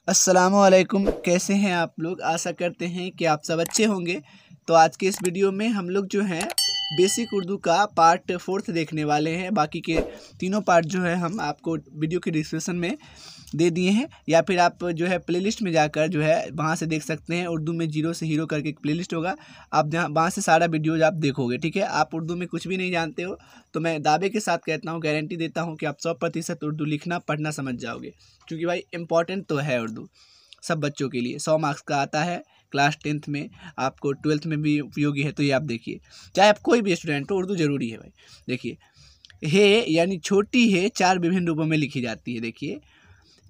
अस्सलामुअलैकुम। कैसे हैं आप लोग? आशा करते हैं कि आप सब अच्छे होंगे। तो आज के इस वीडियो में हम लोग जो है बेसिक उर्दू का पार्ट 4 देखने वाले हैं। बाकी के तीनों पार्ट जो है हम आपको वीडियो के डिस्क्रिप्शन में दे दिए हैं, या फिर आप जो है प्लेलिस्ट में जाकर जो है वहाँ से देख सकते हैं। उर्दू में जीरो से हीरो करके एक प्लेलिस्ट होगा, आप जहाँ वहाँ से सारा वीडियोज आप देखोगे। ठीक है, आप उर्दू में कुछ भी नहीं जानते हो तो मैं दावे के साथ कहता हूँ, गारंटी देता हूँ कि आप 100% उर्दू लिखना पढ़ना समझ जाओगे। क्योंकि भाई इंपॉर्टेंट तो है उर्दू सब बच्चों के लिए। 100 मार्क्स का आता है क्लास 10th में, आपको 12th में भी उपयोगी है। तो ये आप देखिए, चाहे आप कोई भी स्टूडेंट हो, उर्दू जरूरी है भाई। देखिए, हे यानी छोटी है 4 विभिन्न रूपों में लिखी जाती है। देखिए,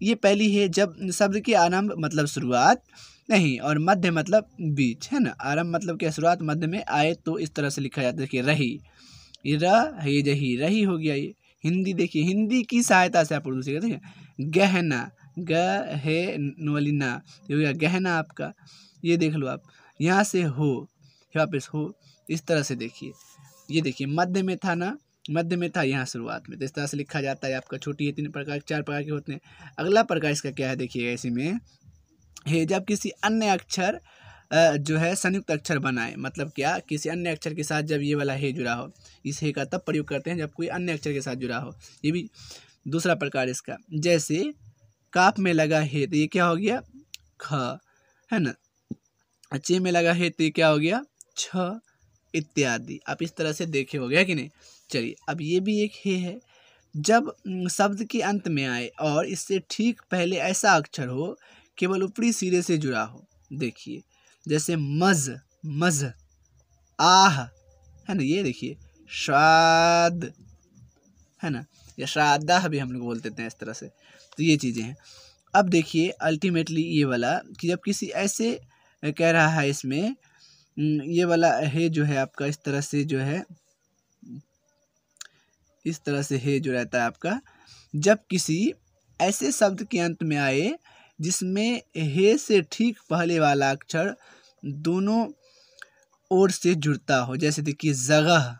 ये पहली है जब शब्द की आरंभ मतलब शुरुआत नहीं और मध्य मतलब बीच, है ना। आरंभ मतलब क्या, शुरुआत मध्य में आए तो इस तरह से लिखा जाता है। देखिए, रही, ये रही जही रही हो गया ये। हिंदी, देखिए हिंदी की सहायता से आप उर्दू सीखें। देखिए, गहना, गहना, ये हो गया गहना आपका। ये देख लो आप, यहाँ से हो, वापस हो, इस तरह से देखिए। ये देखिए मध्य में था ना, मध्य में था यहाँ शुरुआत में, तो इस तरह से लिखा जाता है आपका। छोटी है 3 प्रकार 4 प्रकार के होते हैं। अगला प्रकार इसका क्या है, देखिए ऐसे में है जब किसी अन्य अक्षर जो है संयुक्त अक्षर बनाए। मतलब क्या, किसी अन्य अक्षर के साथ जब ये वाला है जुड़ा हो, इस है का तब प्रयोग करते हैं जब कोई अन्य अक्षर के साथ जुड़ा हो। ये भी दूसरा प्रकार इसका। जैसे काफ में लगा है तो ये क्या हो गया, ख, है ना। चे में लगा है तो ये क्या हो गया, छ, इत्यादि। आप इस तरह से देखे हो गया कि नहीं। चलिए, अब ये भी एक है जब शब्द के अंत में आए और इससे ठीक पहले ऐसा अक्षर हो केवल ऊपरी सिरे से जुड़ा हो। देखिए, जैसे मज, मज, आह, है ना। ये देखिए शाद, है ना, या शादाह भी हम लोग बोल देते हैं इस तरह से। तो ये चीज़ें हैं। अब देखिए अल्टीमेटली ये वाला कि जब किसी ऐसे कह रहा है इसमें ये वाला है जो है आपका इस तरह से जो है, इस तरह से है जो रहता है आपका, जब किसी ऐसे शब्द के अंत में आए जिसमें हे से ठीक पहले वाला अक्षर दोनों ओर से जुड़ता हो। जैसे देखिए जगह,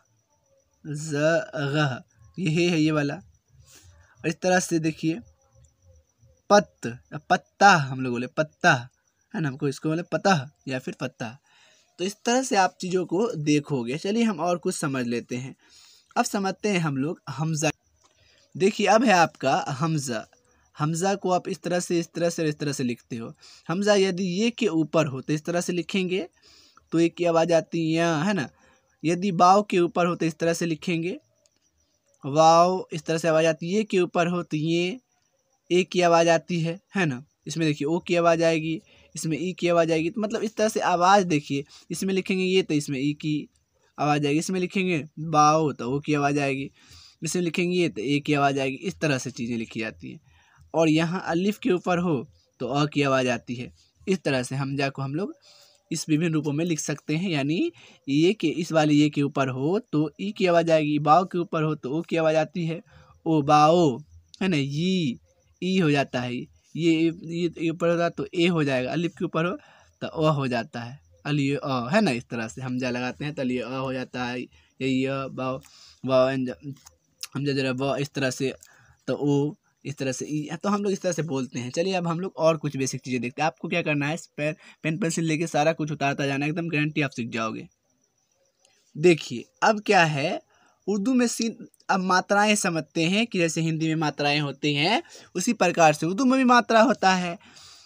जगह, ये है ये वाला। और इस तरह से देखिए पत्ता, हम लोग बोले पत्ता, है ना, हमको इसको बोले पता या फिर पत्ता। तो इस तरह से आप चीज़ों को देखोगे। चलिए हम और कुछ समझ लेते हैं। अब समझते हैं हम लोग हमजा। देखिए, अब है आपका हमजा। हमजा को आप इस तरह से, इस तरह से, इस तरह से लिखते हो। हमजा यदि ये के ऊपर हो तो इस तरह से लिखेंगे तो एक की आवाज़ आती है यहाँ, है ना। यदि वाव के ऊपर हो तो इस तरह से लिखेंगे, वाव, इस तरह से आवाज़ आती है। ये के ऊपर हो तो ये एक की आवाज़ आती है ना। इसमें देखिए ओ की आवाज़ आएगी, इसमें ई की आवाज़ आएगी। तो मतलब इस तरह से आवाज़ देखिए, इसमें लिखेंगे ये तो इसमें ई की आवाज़ आएगी, इसमें लिखेंगे बाओ तो ओ की आवाज़ आएगी, इसमें लिखेंगे ये तो ए की आवाज़ आएगी। इस तरह से चीज़ें लिखी जाती हैं। और यहाँ अलिफ के ऊपर हो तो अ की आवाज़ आती है। इस तरह से हमजा को हम लोग इस विभिन्न रूपों में लिख सकते हैं। यानी ये के, इस वाले ये के ऊपर हो तो ई की आवाज़ आएगी, बाओ के ऊपर हो तो ओ की आवाज़ आती है, ओ बाओ, है ना। ई हो जाता है, ये ऊपर होता तो ए हो जाएगा, अलिफ के ऊपर हो तो अ हो जाता है, अली अ, है ना। इस तरह से हमजा लगाते हैं तो अली अ हो जाता है। यही बाओ, वाओ हमजा जरा व, इस तरह से तो ओ, इस तरह से ई। तो हम लोग इस तरह से बोलते हैं। चलिए अब हम लोग और कुछ बेसिक चीज़ें देखते हैं। आपको क्या करना है, पेन पेंसिल लेके सारा कुछ उतारता जाना, एकदम गारंटी आप सीख जाओगे। देखिए अब क्या है, उर्दू में अब मात्राएं समझते हैं कि जैसे हिंदी में मात्राएं होती हैं उसी प्रकार से उर्दू में भी मात्रा होता है।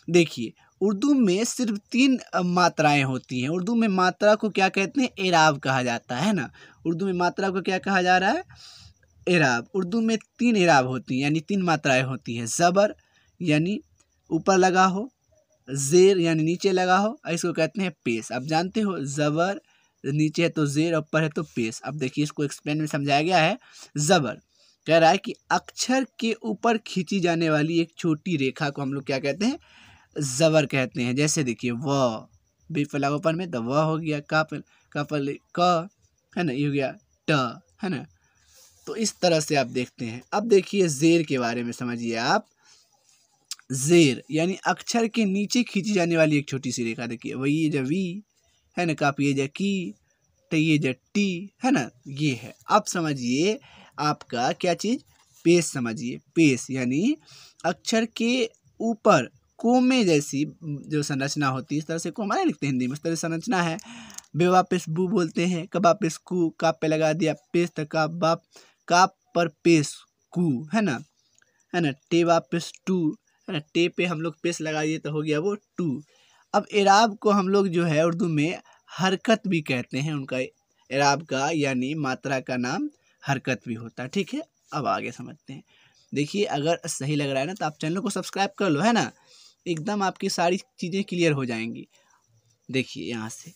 देखिए, उर्दू में सिर्फ 3 मात्राएं होती हैं। उर्दू में मात्रा को क्या कहते हैं, एराब कहा जाता है ना। उर्दू में मात्रा को क्या कहा जा रहा है, एराब। उर्दू में 3 एराब होती हैं, यानी 3 मात्राएं होती हैं। ज़बर यानी ऊपर लगा हो, ज़ेर यानी नीचे लगा हो, और इसको कहते हैं पेश। आप जानते हो ज़बर नीचे है तो ज़ेर, ऊपर है तो पेश। अब देखिए इसको एक्सप्लेन में समझाया गया है। ज़बर कह रहा है कि अक्षर के ऊपर खींची जाने वाली एक छोटी रेखा को हम लोग क्या कहते हैं, ज़बर कहते हैं। जैसे देखिए व, बी पर लगा ऊपर में तो व हो गया, का पर क, है ना, ये हो गया ट, है ना। तो इस तरह से आप देखते हैं। अब देखिए ज़ेर के बारे में समझिए आप। ज़ेर यानी अक्षर के नीचे खींची जाने वाली एक छोटी सी रेखा। देखिए वही जब वी, है ना, काफी ये की, तो ये जो टी, है ना, ये है। अब समझिए आपका क्या चीज़, पेश समझिए। पेश यानी अक्षर के ऊपर कोमे जैसी जो संरचना होती है, इस तरह से कोमा नहीं लिखते हिंदी में, इस तरह से संरचना है। बेवा पेश बू बोलते हैं, कबा पेश कू, काप पे लगा दिया पेश तक काप बाप, काप पर पेश कू, है ना, टेवा पेश टू, है ना, टे पे हम लोग पेश लगाइए तो हो गया वो टू। अब एराब को हम लोग जो है उर्दू में हरकत भी कहते हैं, उनका एराब का यानी मात्रा का नाम हरकत भी होता है। ठीक है, अब आगे समझते हैं। देखिए, अगर सही लग रहा है ना तो आप चैनल को सब्सक्राइब कर लो, है ना, एकदम आपकी सारी चीज़ें क्लियर हो जाएंगी। देखिए यहाँ से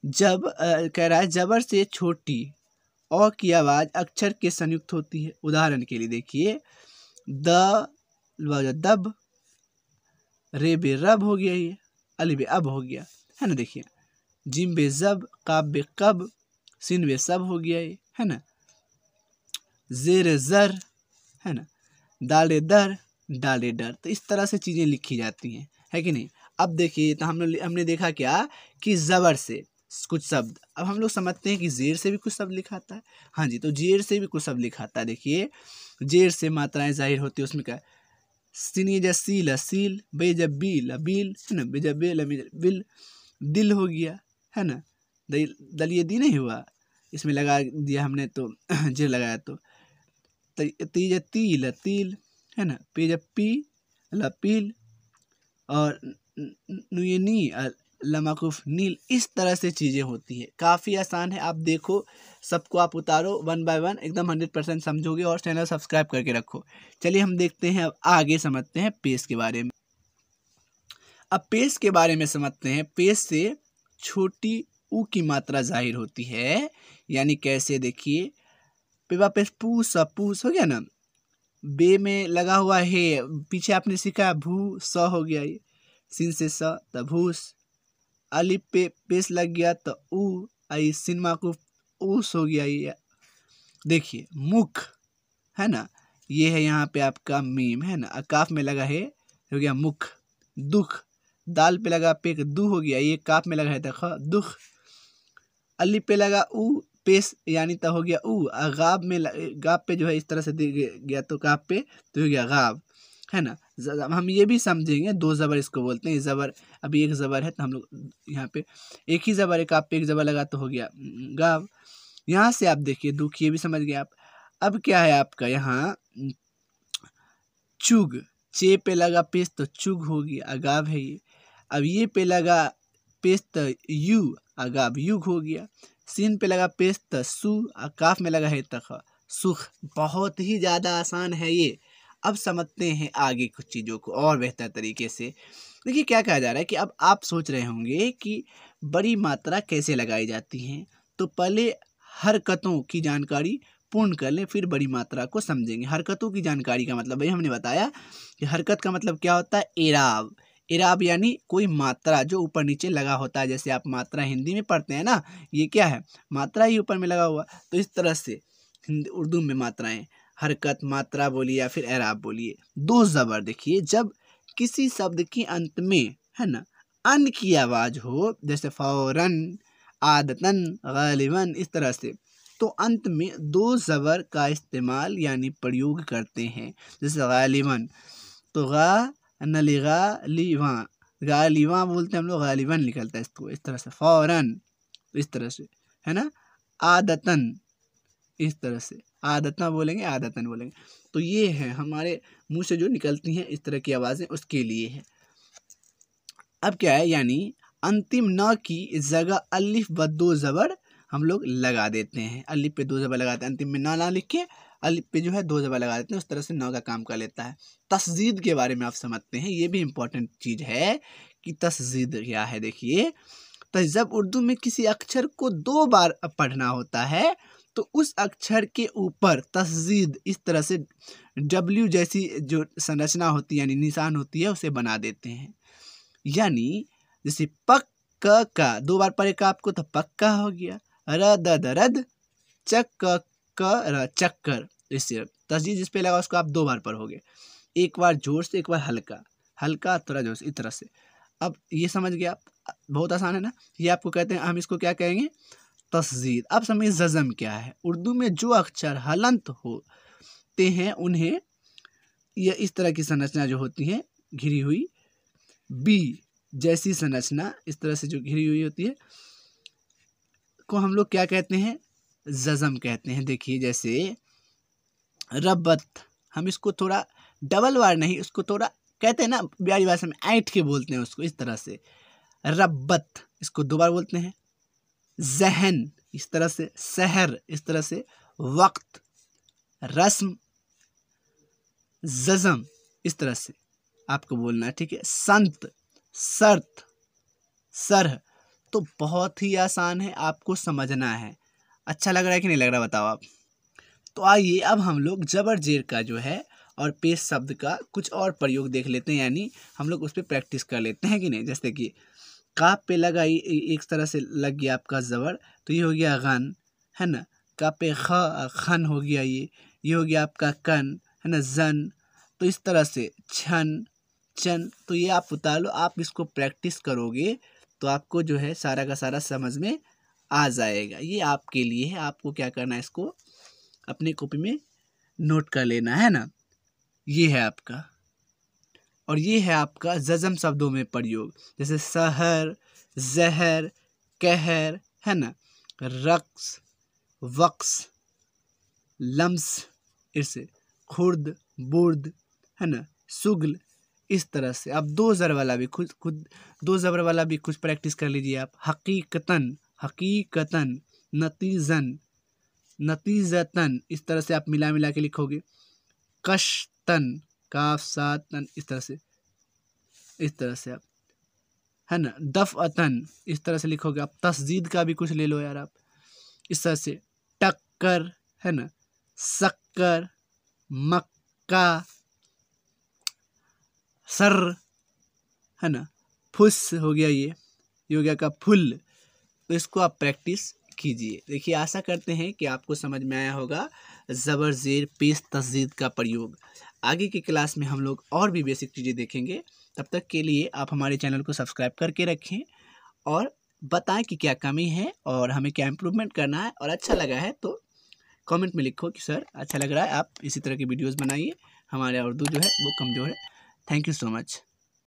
जब कह रहा है जबर से छोटी औ की आवाज़ अक्षर के संयुक्त होती है। उदाहरण के लिए देखिए, द दब, रे बे रब हो गया, ये अली बे अब हो गया, है ना। देखिए, जिम बे जब, काब बे कब, सिन बे सब हो गया ये, है ना, जेर जर, है ना, दाले दर, डाले डर। तो इस तरह से चीज़ें लिखी जाती हैं, है कि नहीं। अब देखिए, तो हमने देखा क्या कि ज़बर से कुछ शब्द, अब हम लोग समझते हैं कि जेर से भी कुछ शब्द लिखाता है। हाँ जी, तो जेर से भी कुछ शब्द लिखाता है। देखिए, जेर से मात्राएं जाहिर होती है, उसमें क्या, सिनी जब सील सील, बे जब बील बील, है ना, बे जब बेल बिल, दिल हो गया, है ना, दल ये दी नहीं हुआ, इसमें लगा दिया हमने तो जेर लगाया तो तीज तिल तिल, है ना, पे जब पी लपील, और नुयनी लमाकुफ नील। इस तरह से चीज़ें होती है, काफ़ी आसान है। आप देखो, सबको आप उतारो 1 बाय 1, एकदम 100% समझोगे, और चैनल सब्सक्राइब करके रखो। चलिए हम देखते हैं, अब आगे समझते हैं पेश के बारे में। अब पेश के बारे में समझते हैं। पेश से छोटी ऊ की मात्रा जाहिर होती है, यानी कैसे, देखिए, पेवा पेश पूस हो गया ना, बे में लगा हुआ है, पीछे आपने सीखा भू स हो गया, ये सिन से स तो भूस, अलिफ पे पेश लग गया तो ऊ, आई सिन माकूफ ऊस हो गया ये। देखिए, मुख, है ना, ये है यहाँ पे आपका मीम, है ना, काफ में लगा है, हो गया मुख। दुख, दाल पे लगा पे दू हो गया, ये काफ में लगा है तो दुख। अलिफ पे लगा ऊ पेश यानी तो हो गया ऊ। गाब में गाब पे जो है इस तरह से दे गया तो काफ पे तो हो गया गाब, है ना। हम ये भी समझेंगे, 2 ज़बर इसको बोलते हैं। ज़बर, अभी एक ज़बर है तो हम लोग यहाँ पे एक ही ज़बर है, काफ पे एक ज़बर लगा तो हो गया गाब। यहाँ से आप देखिए दुख, ये भी समझ गए आप। अब क्या है आपका यहाँ चुग, चे पे लगा पेश तो चुग हो गया, अगाब है ये। अब ये पे लगा पेश तो यू, अगाब युग हो गया। सीन पे लगा पेश तो सु, काफ में लगा है तक सुख। बहुत ही ज़्यादा आसान है ये। अब समझते हैं आगे कुछ चीज़ों को और बेहतर तरीके से। देखिए, क्या कहा जा रहा है कि अब आप सोच रहे होंगे कि बड़ी मात्रा कैसे लगाई जाती हैं, तो पहले हरकतों की जानकारी पूर्ण कर लें, फिर बड़ी मात्रा को समझेंगे। हरकतों की जानकारी का मतलब भाई हमने बताया कि हरकत का मतलब क्या होता है, एराब। एराब यानी कोई मात्रा जो ऊपर नीचे लगा होता है, जैसे आप मात्रा हिंदी में पढ़ते हैं ना, ये क्या है, मात्रा ही ऊपर में लगा हुआ। तो इस तरह से उर्दू में मात्राएं, हरकत, मात्रा बोलिए या फिर एराब बोलिए। 2 ज़बर, देखिए, जब किसी शब्द के अंत में, है ना, अन की आवाज़ हो, जैसे फौरन, आदतन, गालिबन, इस तरह से, तो अंत में 2 ज़बर का इस्तेमाल यानी प्रयोग करते हैं। जैसे गालिबन, तो गा नलिगा लीवा, गालिवा बोलते हैं हम लोग, गालिबन निकलता है इसको, इस तरह से। फौरन, इस तरह से, है ना। आदतन, इस तरह से, आदतना बोलेंगे, आदतन बोलेंगे। तो ये है हमारे मुंह से जो निकलती हैं इस तरह की आवाज़ें, उसके लिए है। अब क्या है, यानी अंतिम न की जगह अलिफ व 2 ज़बर हम लोग लगा देते हैं। अलिफ पे 2 ज़बर लगाते हैं, अंतिम में ना लिख के अलिफ पे जो है 2 ज़बर लगा देते हैं, उस तरह से न का काम कर लेता है। तस्जीद के बारे में आप समझते हैं, ये भी इम्पोर्टेंट चीज़ है कि तस्जीद क्या है। देखिए, तो जब उर्दू में किसी अक्षर को 2 बार पढ़ना होता है तो उस अक्षर के ऊपर तस्जीद, इस तरह से डब्ल्यू जैसी जो संरचना होती है यानी निशान होती है, उसे बना देते हैं। यानी जैसे पक का 2 बार पढ़ेगा आपको तो पक्का हो गया, रद रद, चक कर चक्कर। इससे तस्जीद जिस पे लगा उसको आप 2 बार पढ़ोगे, एक बार जोर से, एक बार हल्का हल्का, थोड़ा जोर से, इस तरह से। अब ये समझ गया आप, बहुत आसान है ना। ये आपको कहते हैं, हम इसको क्या कहेंगे, तस्जीद। अब समझिए जज़म क्या है। उर्दू में जो अक्षर हलंत होते हैं उन्हें, यह इस तरह की संरचना जो होती है घिरी हुई, बी जैसी संरचना, इस तरह से जो घिरी हुई होती है को हम लोग क्या कहते हैं, जज़म कहते हैं। देखिए जैसे रब्बत, हम इसको थोड़ा डबल वार नहीं, उसको थोड़ा कहते हैं ना बिहारी भाषा में ऐंठ के बोलते हैं उसको, इस तरह से रब्बत, इसको दो बार बोलते हैं। जहन, इस तरह से, सहर, इस तरह से, वक्त, रस्म, जज़म, इस तरह से आपको बोलना है, ठीक है। संत, शर्त, सरह। तो बहुत ही आसान है, आपको समझना है। अच्छा लग रहा है कि नहीं लग रहा, बताओ आप। तो आइए अब हम लोग जबर जेर का जो है और पेश शब्द का कुछ और प्रयोग देख लेते हैं, यानी हम लोग उस पर प्रैक्टिस कर लेते हैं कि नहीं। जैसे कि काफ पे लगा, एक तरह से लग गया आपका जबर, तो ये हो गया गन, है ना। का पे खन हो गया, ये हो गया आपका कन, है ना, जन। तो इस तरह से छन, चन। तो ये आप उतार लो, आप इसको प्रैक्टिस करोगे तो आपको जो है सारा का सारा समझ में आ जाएगा। ये आपके लिए है, आपको क्या करना है, इसको अपनी कॉपी में नोट कर लेना है ना। ये है आपका, और ये है आपका जज़म शब्दों में प्रयोग, जैसे सहर, जहर, कहर, है ना, रक्स, वक्स, लम्स, इससे खुर्द, बुर्द, है ना, शुगल। इस तरह से आप दो ज़बर वाला भी खुद दो ज़बर वाला भी कुछ प्रैक्टिस कर लीजिए आप। हकीकतन, हकीकतन, नतीजन, नतीजतन, इस तरह से आप मिला मिला के लिखोगे। कश्तन, काफ सात तन, इस तरह से आप, है ना, दफ़अतन, इस तरह से लिखोगे आप। तस्दीद का भी कुछ ले लो यार आप, इस तरह से। टक्कर, है ना, शक्कर, मक्का, सर, है ना, फुस हो गया, ये हो गया का फुल। तो इसको आप प्रैक्टिस कीजिए। देखिए आशा करते हैं कि आपको समझ में आया होगा ज़बर ज़ेर पेश तस्दीद का प्रयोग। आगे की क्लास में हम लोग और भी बेसिक चीज़ें देखेंगे। तब तक के लिए आप हमारे चैनल को सब्सक्राइब करके रखें और बताएं कि क्या कमी है और हमें क्या इम्प्रूवमेंट करना है। और अच्छा लगा है तो कमेंट में लिखो कि सर अच्छा लग रहा है, आप इसी तरह की वीडियोस बनाइए। हमारे उर्दू जो है वो कमज़ोर है। Thank you so much.